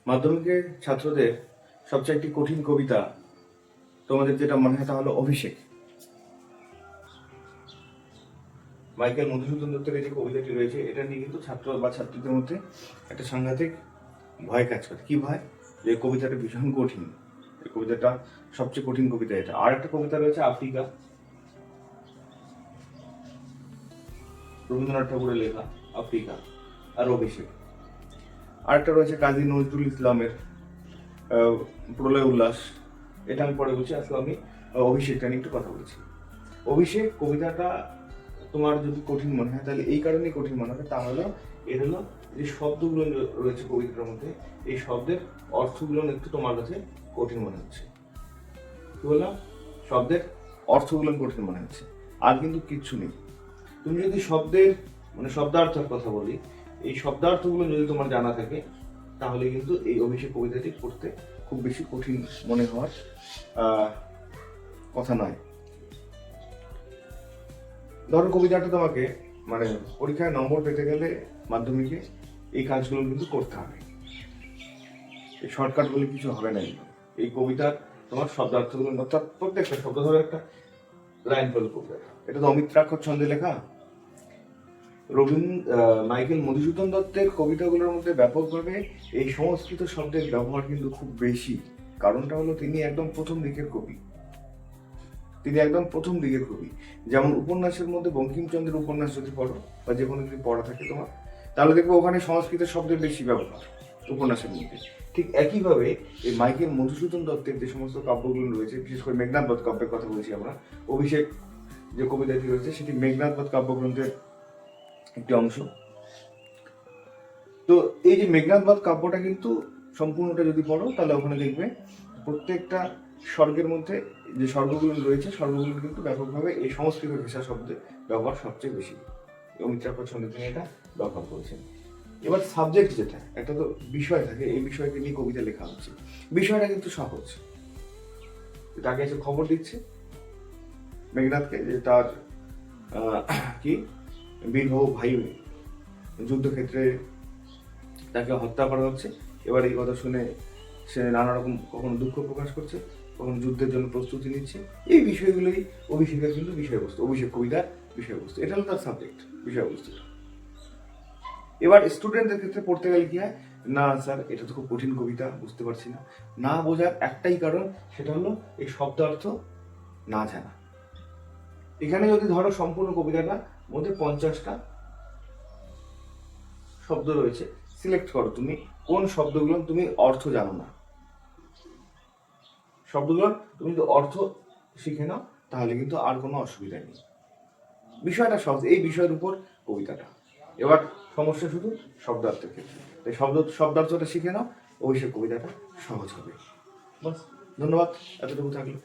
মাধ্যমিকের ছাত্রদের সবচেয়ে একটি কঠিন কবিতা তোমাদের যেটা মনে হয় তা হলো অভিষেক। মাইকেল মধুসূদন দত্তের এই যে কবিতাটি রয়েছে এটা নিয়ে কিন্তু ছাত্র বা ছাত্রীদের মধ্যে একটা সাংঘাতিক ভয় কাজ করে। কি ভয়? যে কবিতাটা ভীষণ কঠিন, এই কবিতাটা সবচেয়ে কঠিন কবিতা এটা। আর একটা কবিতা রয়েছে আফ্রিকা, রবীন্দ্রনাথ ঠাকুরের লেখা আফ্রিকা, আর অভিষেক। আরেকটা রয়েছে কাজী নজরুল ইসলামের প্রলয় উল্লাস, এটা আমি পরে বলছি। আজকে আমি অভিষেকটা নিয়ে একটু কথা বলছি। অভিষেক কবিতাটা তোমার যদি কঠিন মনে হয় তাহলে এই কারণেই কঠিন মনে হবে, তা হলো এর হলো যে শব্দগুলো রয়েছে কবিতাটার মধ্যে, এই শব্দের অর্থগুলো একটু তোমার কাছে কঠিন মনে হচ্ছে। কি বললাম? শব্দের অর্থগুলো কঠিন মনে হচ্ছে, আর কিন্তু কিচ্ছু নেই। তুমি যদি শব্দের শব্দার্থের কথা বলি, এই শব্দার্থগুলো যদি তোমার জানা থাকে তাহলে কিন্তু এই অভিষেক কবিতাটি পড়তে খুব বেশি কঠিন মনে হওয়ার কথা নয়। ধরো কবিতাটা তোমাকে পরীক্ষায় নম্বর পেতে গেলে মাধ্যমিকে এই কাজগুলো কিন্তু করতে হবে। এই শর্টকাট বলে কিছু হবে না। এই কবিতার তোমার শব্দার্থগুলো অর্থাৎ প্রত্যেকটা শব্দ ধরো একটা লাইন ফলো করবে। এটা তো অমিত্রাক্ষর ছন্দে লেখা। মাইকেল মধুসূদন দত্তের কবিতাগুলোর মধ্যে ব্যাপকভাবে এই সংস্কৃত শব্দের ব্যবহার কিন্তু খুব বেশি। কারণটা হলো তিনি একদম প্রথম দিকের কবি। যেমন উপন্যাসের মধ্যে বঙ্কিমচন্দ্রের উপন্যাস যদি পড়ো বা যে কোনো যদি পড়া থাকে তোমার, তাহলে দেখবো ওখানে সংস্কৃত শব্দের বেশি ব্যবহার উপন্যাসের মধ্যে। ঠিক একইভাবে এই মাইকেল মধুসূদন দত্তের যে সমস্ত কাব্যগুলো রয়েছে, বিশেষ করে মেঘনাদ বধ কাব্যের কথা বলছি আমরা, অভিষেক যে কবিতাটি রয়েছে সেটি মেঘনাদ বধ কাব্যগ্রন্থের একটি অংশ। তো এই যে মেঘনাদ বধ কাব্যটা কিন্তু সম্পূর্ণটা যদি পড়ো তাহলে ওখানে দেখবে প্রত্যেকটা স্বর্গের মধ্যে যে স্বর্গগুলো রয়েছে স্বর্গগুলো কিন্তু ব্যাপকভাবে এই সংস্কৃত ভাষা শব্দের ব্যবহার সবচেয়ে বেশি। অমিত্রাক্ষর ছন্দে তিনি এটা ব্যবহার করেছেন। এবার সাবজেক্ট যেটা, একটা তো বিষয় থাকে, এই বিষয়কে নিয়ে কবিতা লেখা হচ্ছে। বিষয়টা কিন্তু সহজ। তাকে এসে খবর দিচ্ছে মেঘনাথকে যে তার কি বীরবাহু ভাই যুদ্ধক্ষেত্রে তাকে হত্যা করা হচ্ছে। এবার এই কথা শুনে সে নানা রকম কখনো দুঃখ প্রকাশ করছে, কখনো যুদ্ধের জন্য প্রস্তুতি নিচ্ছে। এই বিষয়গুলোই অভিষেকের কিন্তু বিষয়বস্তু, অভিষেক কবিতার বিষয়বস্তু। এটা হলো তার সাবজেক্ট, বিষয়বস্তু। এবার স্টুডেন্টদের ক্ষেত্রে পড়তে গেলে কি হয়, না স্যার এটা তো খুব কঠিন কবিতা, বুঝতে পারছি না। না বোঝার একটাই কারণ, সেটা হলো এই শব্দার্থ না জানা। এখানে যদি ধরো সম্পূর্ণ কবিতাটা মধ্যে 50টা শব্দ রয়েছে, সিলেক্ট করো তুমি কোন শব্দগুলো তুমি অর্থ জানো না। শব্দগুলো তুমি যদি অর্থ শিখে নাও তাহলে কিন্তু আর কোনো অসুবিধা নেই। বিষয়টা সহজ, এই বিষয়ের উপর কবিতাটা। এবার সমস্যা শুধু শব্দার্থের ক্ষেত্রে। তাই শব্দার্থটা শিখে নাও, অবশ্যই কবিতাটা সহজ হবে। বাস, ধন্যবাদ, এতটুকু থাকলো।